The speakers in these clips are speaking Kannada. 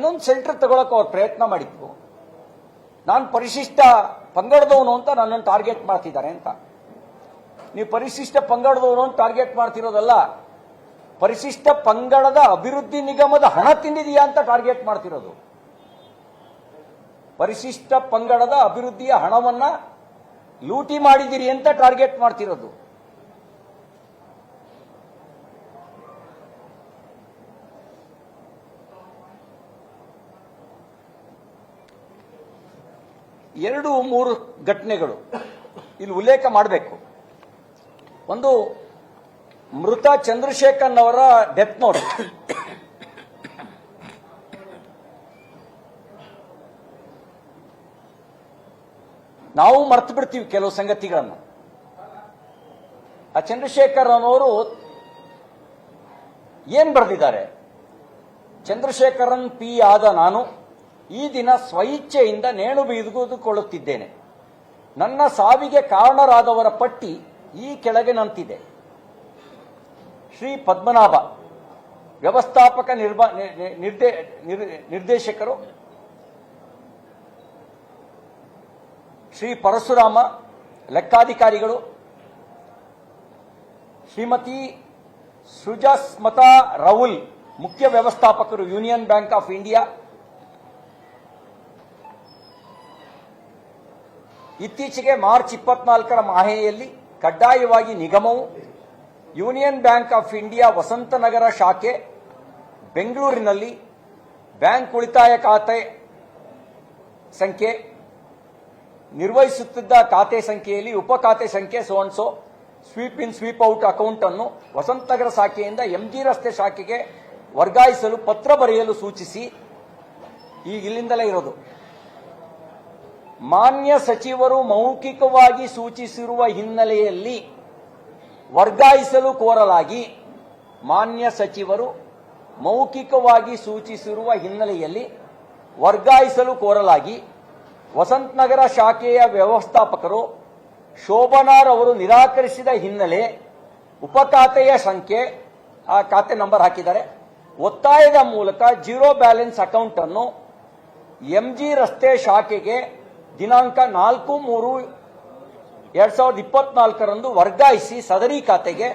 ಇನ್ನೊಂದು ಸೆಂಟರ್ ತಗೊಳಕ್ಕೆ ಅವ್ರು ಪ್ರಯತ್ನ ಮಾಡಿದ್ರು. ನಾನು ಪರಿಶಿಷ್ಟ ಪಂಗಡದವನು ಅಂತ ನನ್ನನ್ನು ಟಾರ್ಗೆಟ್ ಮಾಡ್ತಿದ್ದಾರೆ ಅಂತ. ನೀವು ಪರಿಶಿಷ್ಟ ಪಂಗಡದವನು ಅಂತ ಟಾರ್ಗೆಟ್ ಮಾಡ್ತಿರೋದಲ್ಲ, ಪರಿಶಿಷ್ಟ ಪಂಗಡದ ಅಭಿವೃದ್ಧಿ ನಿಗಮದ ಹಣ ತಿಂದಿದೆಯಾ ಅಂತ ಟಾರ್ಗೆಟ್ ಮಾಡ್ತಿರೋದು. ಪರಿಶಿಷ್ಟ ಪಂಗಡದ ಅಭಿವೃದ್ಧಿಯ ಹಣವನ್ನ ಲೂಟಿ ಮಾಡಿದಿರಿ ಅಂತ ಟಾರ್ಗೆಟ್ ಮಾಡ್ತಿರೋದು. ಎರಡು ಮೂರು ಘಟನೆಗಳು ಇಲ್ಲಿ ಉಲ್ಲೇಖ ಮಾಡಬೇಕು. ಒಂದು, ಮೃತ ಚಂದ್ರಶೇಖರ್ ಅವರ ಡೆತ್ ನೋಟ್. ನಾವು ಮರ್ತು ಬಿಡ್ತೀವಿ ಕೆಲವು ಸಂಗತಿಗಳನ್ನು. ಆ ಚಂದ್ರಶೇಖರ್ ಅನ್ನೋರು ಏನ್ ಬರೆದಿದ್ದಾರೆ? ಚಂದ್ರಶೇಖರನ್ ಪಿ ಆದ ನಾನು ಈ ದಿನ ಸ್ವಇಚ್ಛೆಯಿಂದ ನೇಣು ಬಿಗಿದುಕೊಳ್ಳುತ್ತಿದ್ದೇನೆ. ನನ್ನ ಸಾವಿಗೆ ಕಾರಣರಾದವರ ಪಟ್ಟಿ ಈ ಕೆಳಗಿನಂತಿದೆ. ಶ್ರೀ ಪದ್ಮನಾಭ, ವ್ಯವಸ್ಥಾಪಕ ನಿರ್ದೇಶಕರು. ಶ್ರೀ ಪರಶುರಾಮ, ಲೆಕ್ಕಾಧಿಕಾರಿಗಳು. ಶ್ರೀಮತಿ ಸುಜಸ್ಮತಾ ರೌಲ್, ಮುಖ್ಯ ವ್ಯವಸ್ಥಾಪಕರು, ಯೂನಿಯನ್ ಬ್ಯಾಂಕ್ ಆಫ್ ಇಂಡಿಯಾ. ಇತ್ತೀಚೆಗೆ ಮಾರ್ಚ್ 24ರ ಮಾಹೆಯಲ್ಲಿ ಕಡ್ಡಾಯವಾಗಿ ನಿಗಮವು union bank of India Vasanth Nagar ಶಾಖೆ ಬೆಂಗಳೂರಿನಲ್ಲಿ ಬ್ಯಾಂಕ್ ಉಳಿತಾಯ ಖಾತೆ ಸಂಖ್ಯೆ ನಿರ್ವಹಿಸುತ್ತಿದ್ದ ಖಾತೆ ಸಂಖ್ಯೆಯಲ್ಲಿ ಉಪ ಖಾತೆ ಸಂಖ್ಯೆ ಸೋನ್ಸೋ ಸ್ವೀಪ್ ಇನ್ ಸ್ವೀಪ್ ಔಟ್ ಅಕೌಂಟ್ ಅನ್ನು ವಸಂತನಗರ ಶಾಖೆಯಿಂದ ಎಂಜಿ ರಸ್ತೆ ಶಾಖೆಗೆ ವರ್ಗಾಯಿಸಲು ಪತ್ರ ಬರೆಯಲು ಸೂಚಿಸಿ, ಈಗ ಇಲ್ಲಿಂದಲೇ ಇರೋದು, ಮಾನ್ಯ ಸಚಿವರು ಮೌಖಿಕವಾಗಿ ಸೂಚಿಸಿರುವ ಹಿನ್ನೆಲೆಯಲ್ಲಿ ವರ್ಗಾಯಿಸಲು ಕೋರಲಾಗಿ, ಮಾನ್ಯ ಸಚಿವರು ಮೌಖಿಕವಾಗಿ ಸೂಚಿಸಿರುವ ಹಿನ್ನೆಲೆಯಲ್ಲಿ ವರ್ಗಾಯಿಸಲು ಕೋರಲಾಗಿ ವಸಂತನಗರ ಶಾಖೆಯ ವ್ಯವಸ್ಥಾಪಕರು ಶೋಭನಾರ್ ಅವರು ನಿರಾಕರಿಸಿದ ಹಿನ್ನೆಲೆ ಉಪಖಾತೆಯ ಸಂಖ್ಯೆ, ಆ ಖಾತೆ ನಂಬರ್ ಹಾಕಿದ್ದಾರೆ, ಒತ್ತಾಯದ ಮೂಲಕ ಜೀರೋ ಬ್ಯಾಲೆನ್ಸ್ ಅಕೌಂಟ್ ಅನ್ನು ಎಂಜಿ ರಸ್ತೆ ಶಾಖೆಗೆ ದಿನಾಂಕ 4/3/2024ರಂದು ವರ್ಗಾಯಿಸಿ ಸದರಿ ಖಾತೆಗೆ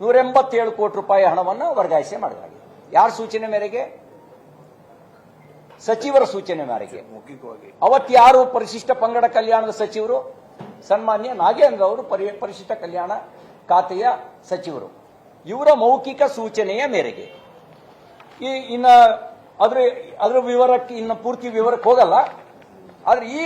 187 ಕೋಟಿ ರೂಪಾಯಿ ಹಣವನ್ನು ವರ್ಗಾಯಿಸಿ ಮಾಡಲಾಗಿದೆ. ಯಾರ ಸೂಚನೆ ಮೇರೆಗೆ? ಸಚಿವರ ಸೂಚನೆ ಮೇರೆಗೆ. ಅವತ್ತು ಯಾರು ಪರಿಶಿಷ್ಟ ಪಂಗಡ ಕಲ್ಯಾಣದ ಸಚಿವರು? ಸನ್ಮಾನ್ಯ ನಾಗೇಂದ್ರ ಅವರು ಪರಿಶಿಷ್ಟ ಕಲ್ಯಾಣ ಖಾತೆಯ ಸಚಿವರು. ಇವರ ಮೌಖಿಕ ಸೂಚನೆಯ ಮೇರೆಗೆ ಅದ್ರ ವಿವರಕ್ಕೆ, ಇನ್ನು ಪೂರ್ತಿ ವಿವರಕ್ಕೆ ಹೋಗಲ್ಲ, ಆದ್ರೆ ಈ